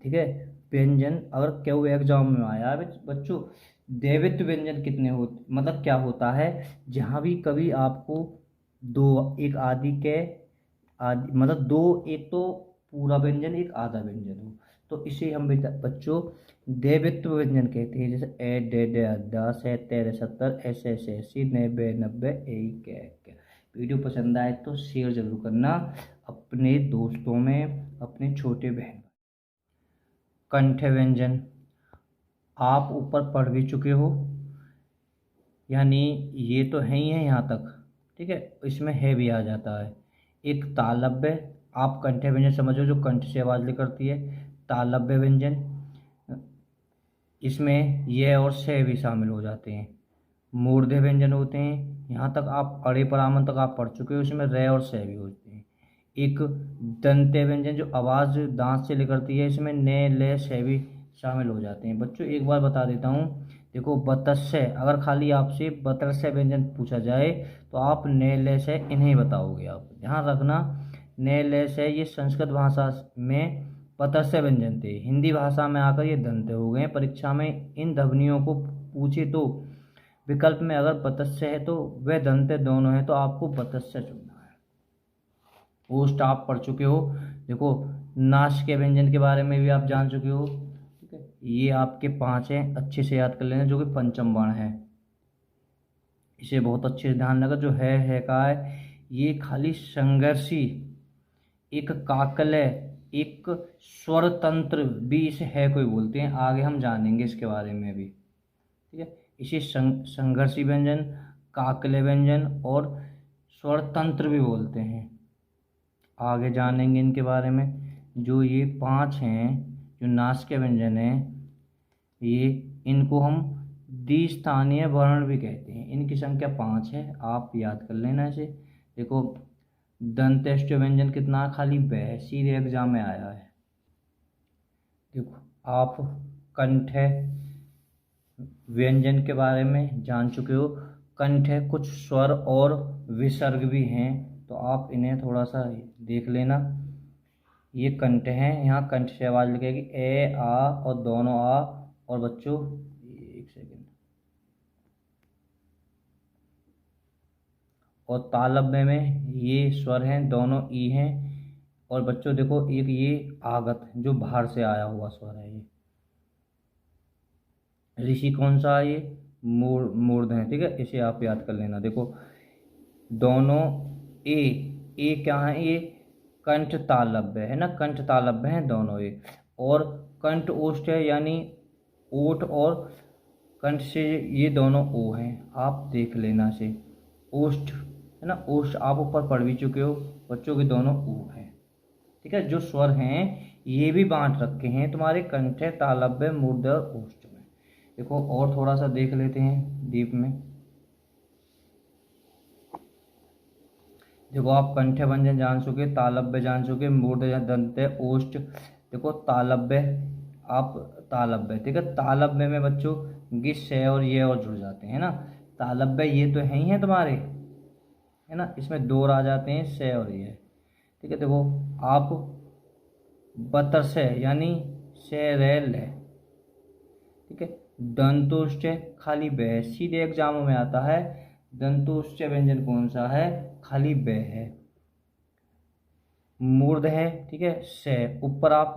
ठीक है, व्यंजन अगर क्यों एग्जाम में आया है बच्चों, दैवित्व व्यंजन कितने होते, मतलब क्या होता है, जहाँ भी कभी आपको दो, एक आदि के आदि, मतलब दो, एक तो पूरा व्यंजन एक आधा व्यंजन हो, तो इसे हम बच्चों दैवित्व व्यंजन कहते हैं। जैसे ए डे डे अद्दा, से तेरे 70, ऐसे ऐसे ऐसी, 90 90 एक। वीडियो पसंद आए तो शेयर जरूर करना अपने दोस्तों में, अपने छोटे बहन। कंठ व्यंजन आप ऊपर पढ़ भी चुके हो, यानी ये तो है ही है यहाँ तक। ठीक है, इसमें है भी आ जाता है। एक तालव्य, आप कंठ व्यंजन समझो जो कंठ से आवाज़ निकलती है, तालव्य व्यंजन, इसमें यह और से भी शामिल हो जाते हैं। मूर्धन्य व्यंजन होते हैं, यहाँ तक आप अड़े परामन तक आप पढ़ चुके हो, इसमें रे और से भी होते हैं। एक दंत्य व्यंजन जो आवाज़ दांत से निकलती है, इसमें ने ले से भी शामिल हो जाते हैं। बच्चों एक बार बता देता हूँ, देखो बतस्य, अगर खाली आपसे बतस्य व्यंजन पूछा जाए तो आप ने ले से इन्हें बताओगे। आप ध्यान रखना, ने ले से ये संस्कृत भाषा में पतस्य व्यंजन थे, हिंदी भाषा में आकर ये दंत्य हो गए। परीक्षा में इन ध्वनियों को पूछे तो विकल्प में अगर बतस्य है तो वह दंत्य दोनों है, तो आपको बतस्य चुनना है। ओष्ठ आप पढ़ चुके हो। देखो नाश के व्यंजन के बारे में भी आप जान चुके हो। ठीक है, ये आपके 5 हैं, अच्छे से याद कर लेना, जो कि पंचम वर्ण है। इसे बहुत अच्छे से ध्यान रखा। जो है का है, ये खाली संघर्षी, एक काकले, एक स्वर तंत्र भी इसे है कोई बोलते हैं। आगे हम जानेंगे इसके बारे में भी, ठीक है। इसे संघर्षी व्यंजन, काकले व्यंजन और स्वर तंत्र भी बोलते हैं। आगे जानेंगे इनके बारे में। जो ये 5 हैं, जो नासिक व्यंजन हैं, ये इनको हम द्विस्थानीय वर्ण भी कहते हैं। इनकी संख्या 5 है, आप याद कर लेना इसे। देखो, दंतेष्ट व्यंजन कितना है, खाली ब, सीधे एग्जाम में आया है। देखो, आप कंठ व्यंजन के बारे में जान चुके हो। कंठ है, कुछ स्वर और विसर्ग भी हैं, तो आप इन्हें थोड़ा सा देख लेना। ये कंठ हैं, यहाँ कंठ से आवाज लगेगी ए आ, और दोनों आ। और बच्चों, एक सेकेंड, और तालव्य में ये स्वर हैं, दोनों ई हैं। और बच्चों देखो, एक ये आगत जो बाहर से आया हुआ स्वर है। ये ऋषि कौन सा है, ये मूर्ध है, ठीक है। इसे आप याद कर लेना। देखो, दोनों ए क्या है, ये कंठ तालव्य है ना, कंठ तालव्य है दोनों ये। और कंठ ओष्ठ है, यानी ओठ और कंठ से ये दोनों ओ हैं, आप देख लेना से। ओष्ठ है ना, ओष्ठ आप ऊपर पढ़ भी चुके हो बच्चों, के दोनों ओ है, ठीक है। जो स्वर हैं ये भी बांट रखे हैं तुम्हारे कंठ, तालव्य, मूर्ध और ओष्ठ में। देखो, और थोड़ा सा देख लेते हैं डीप में। देखो, आप कंठ व्यंजन जान चुके, तालव्य जान चुके, मूर्ध, दंत, ओष्ठ। देखो, तालव्य, आप तालव्य, ठीक है। तालव्य में बच्चों गिस है और ये और जुड़ जाते हैं ना। तालव्य ये तो है ही है तुम्हारे, है ना, इसमें दो आ जाते हैं, से और ये, ठीक है। देखो, आप बतस है, यानी से रेल है, ठीक है। दंतुष्ट खाली ब, सीधे एग्जामों में आता है। दंतुष्ट व्यंजन कौन सा है, खाली ब है। मूर्ध है, ठीक है, से ऊपर। आप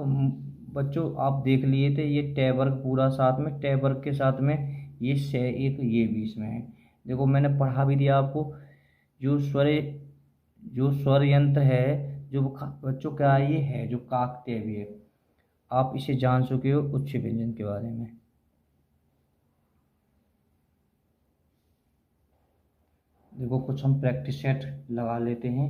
बच्चों आप देख लिए थे, ये टैवर्ग पूरा साथ में, टैवर्ग के साथ में ये से, एक ये बीच में है। देखो, मैंने पढ़ा भी दिया आपको। जो स्वर, जो स्वर यंत्र है, जो बच्चों क्या ये है, जो काकते भी है, आप इसे जान चुके हो उच्च व्यंजन के बारे में। देखो, कुछ हम प्रैक्टिस सेट लगा लेते हैं,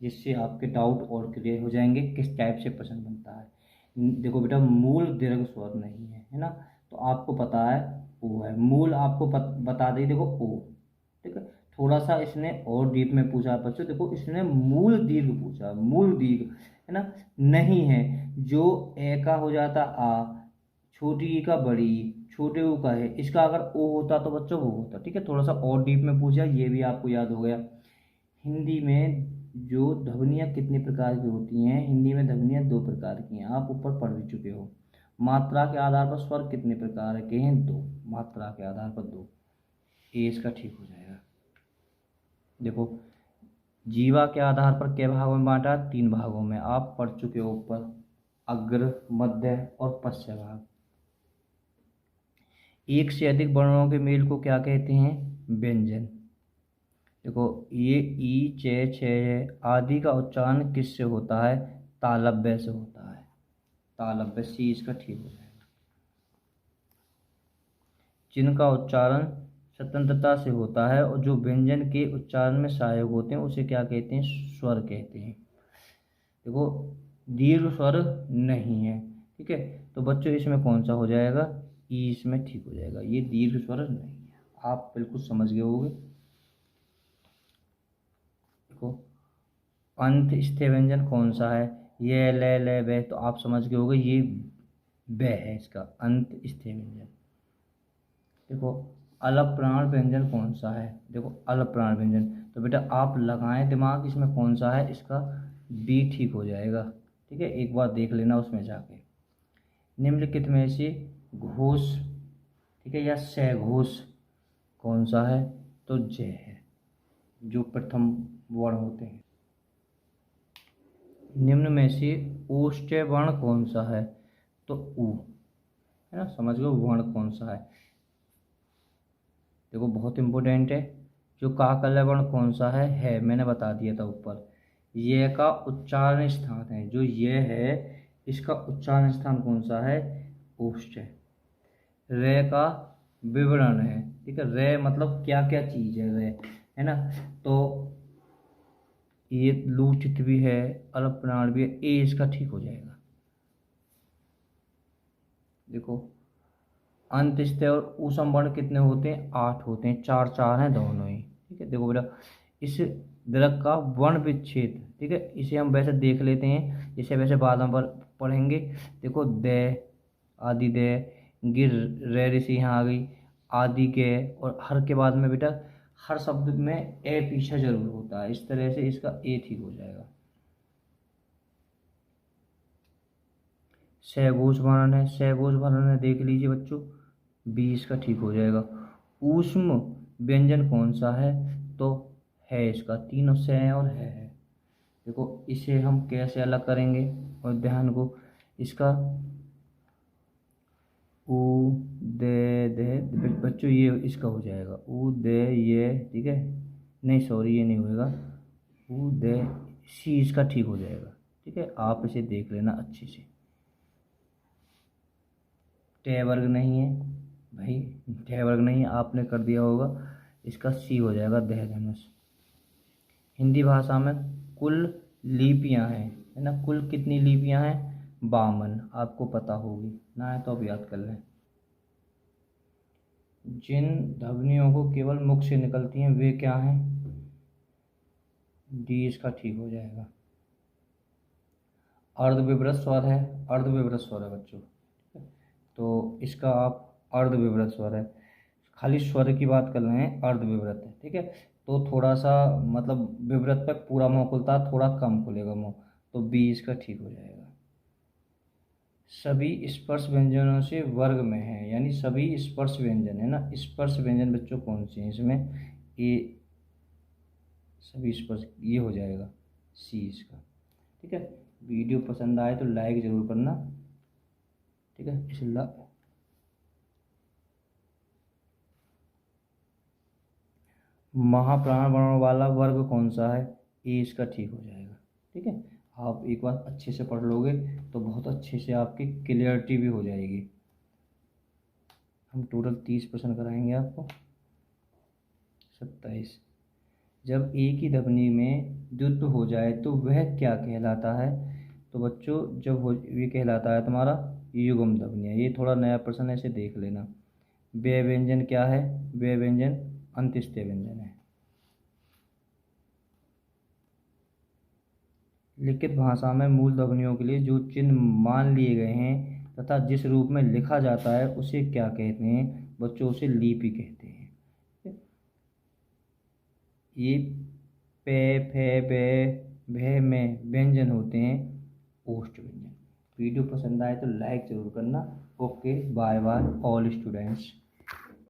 जिससे आपके डाउट और क्लियर हो जाएंगे किस टाइप से प्रश्न बनता है। देखो बेटा, मूल दीर्घ स्वर नहीं है, है ना, तो आपको पता है ओ है। मूल आपको बता दें, देखो ओ, ठीक है। थोड़ा सा इसने और डीप में पूछा बच्चों, देखो इसने मूल दीर्घ पूछा, मूल दीर्घ, है ना, नहीं है। जो ए का हो जाता आ, छोटी ई का बड़ी ई, छोटे ऊ का है, इसका अगर ओ होता तो बच्चों वो होता, ठीक है। थोड़ा सा और डीप में पूछा, ये भी आपको याद हो गया। हिंदी में जो ध्वनियाँ कितने प्रकार की होती हैं, हिंदी में ध्वनियाँ 2 प्रकार की हैं, आप ऊपर पढ़ भी चुके हो। मात्रा के आधार पर स्वर कितने प्रकार के हैं, 2, मात्रा के आधार पर 2। ये इसका ठीक हो जाएगा। देखो, जीवा के आधार पर कै भागों में बांटा, 3 भागों में, आप पढ़ चुके हो ऊपर, अग्र, मध्य और पश्च भाग। एक से अधिक वर्णों के मेल को क्या कहते हैं, व्यंजन। देखो, ये ई, चे, छे आदि का उच्चारण किससे होता है, तालव्य से होता है। तालव्य, सी इसका ठीक हो जाएगा। जिनका उच्चारण स्वतंत्रता से होता है और जो व्यंजन के उच्चारण में सहायक होते हैं, उसे क्या कहते हैं, स्वर कहते हैं। देखो, दीर्घ स्वर नहीं है, ठीक है, तो बच्चों इसमें कौन सा हो जाएगा, ई इसमें ठीक हो जाएगा। ये दीर्घ स्वर नहीं है, आप बिल्कुल समझ गए होंगे। देखो, अंत स्थ व्यंजन कौन सा है, ये ले ले बे, तो आप समझ गए होंगे, ये बे है इसका अंत स्थ व्यंजन। देखो, अलप प्राण व्यंजन कौन सा है, देखो अलप प्राण व्यंजन, तो बेटा आप लगाएं दिमाग, इसमें कौन सा है, इसका बी ठीक हो जाएगा, ठीक है। एक बार देख लेना उसमें जाके। निम्नलिखित में से घोष, ठीक है, या सघोष कौन सा है, तो जय है, जो प्रथम वर्ण होते हैं। निम्न में से ओष्ठ्य वर्ण कौन सा है, तो ऊ, है ना, समझ गए वर्ण कौन सा है। देखो बहुत इम्पोर्टेंट है, जो का कलर वर्ण कौन सा है मैंने बता दिया था ऊपर। ये का उच्चारण स्थान है, जो ये है इसका उच्चारण स्थान कौन सा है, ओष्ठ है। रे का विवरण है, ठीक है, रे मतलब क्या क्या चीज है रे, है ना। तो ये लूचित भी है, अल्पप्राण भी है, ए इसका ठीक हो जाएगा। देखो अंत्यस्थ और ऊष्म वर्ण कितने होते हैं, 8 होते हैं, 4 4 हैं दोनों ही, ठीक है। देखो बेटा इस द्रक का वर्ण विच्छेद, ठीक है, इसे हम वैसे देख लेते हैं, इसे वैसे बाद में पढ़ेंगे। देखो दे, आदि दे, गिर, रे ऋषि यहाँ आ गई, आदि के, और हर के बाद में बेटा हर शब्द में ए पीछे जरूर होता है, इस तरह से इसका ए ठीक हो जाएगा। सहघोष वर्णन है, सहघोष वर्णन है, देख लीजिए बच्चों, 20 का ठीक हो जाएगा। ऊष्म व्यंजन कौन सा है, तो है इसका, तीनों से है और है। देखो इसे हम कैसे अलग करेंगे, और ध्यान को इसका ऊ दे दे, बच्चों ये इसका हो जाएगा ऊ दे ये, ठीक है, नहीं सॉरी ये नहीं होएगा, ऊ दे सी इसका ठीक हो जाएगा, ठीक है। आप इसे देख लेना अच्छे से। टे वर्ग नहीं है भाई, टे वर्ग नहीं है, आपने कर दिया होगा, इसका सी हो जाएगा, दह धनुष। हिंदी भाषा में कुल लिपियां हैं, है ना, कुल कितनी लिपियां हैं, 52, आपको पता होगी ना, है तो अब याद कर लें। जिन ध्वनियों को केवल मुख से निकलती हैं वे क्या हैं, डी इसका ठीक हो जाएगा। अर्धविवृत स्वर है, अर्धविवृत स्वर है बच्चों, तो इसका आप अर्धविवृत स्वर है, खाली स्वर की बात कर रहे हैं, अर्धविवृत है, ठीक है। तो थोड़ा सा मतलब विवृत पे पूरा मुंह खुलता है, थोड़ा कम खुलेगा मुंह, तो बी इसका ठीक हो जाएगा। सभी स्पर्श व्यंजनों से वर्ग में है, यानी सभी स्पर्श व्यंजन है ना, स्पर्श व्यंजन बच्चों कौन से हैं इसमें, ए सभी स्पर्श, ये हो जाएगा सी इसका, ठीक है। वीडियो पसंद आए तो लाइक जरूर करना, ठीक है। इसलिए महाप्राण वर्णों वाला वर्ग कौन सा है, ए इसका ठीक हो जाएगा, ठीक है। आप एक बार अच्छे से पढ़ लोगे तो बहुत अच्छे से आपकी क्लियरिटी भी हो जाएगी। हम टोटल 30% कराएंगे आपको, 27। जब एक ही ध्वनि में द्वित्व हो जाए तो वह क्या कहलाता है, तो बच्चों जब हो ये कहलाता है तुम्हारा युग्म ध्वनियाँ। ये थोड़ा नया प्रश्न है, इसे देख लेना। व्यय व्यंजन क्या है, व्यय व्यंजन अंत्यस्थ व्यंजन है। लिखित भाषा में मूल ध्वनियों के लिए जो चिन्ह मान लिए गए हैं तथा जिस रूप में लिखा जाता है उसे क्या कहते हैं बच्चों, उसे लिपि कहते हैं। ये पे फे बे भे में व्यंजन होते हैं ओष्ठ व्यंजन। वीडियो पसंद आए तो लाइक जरूर करना। Okay bye bye all students.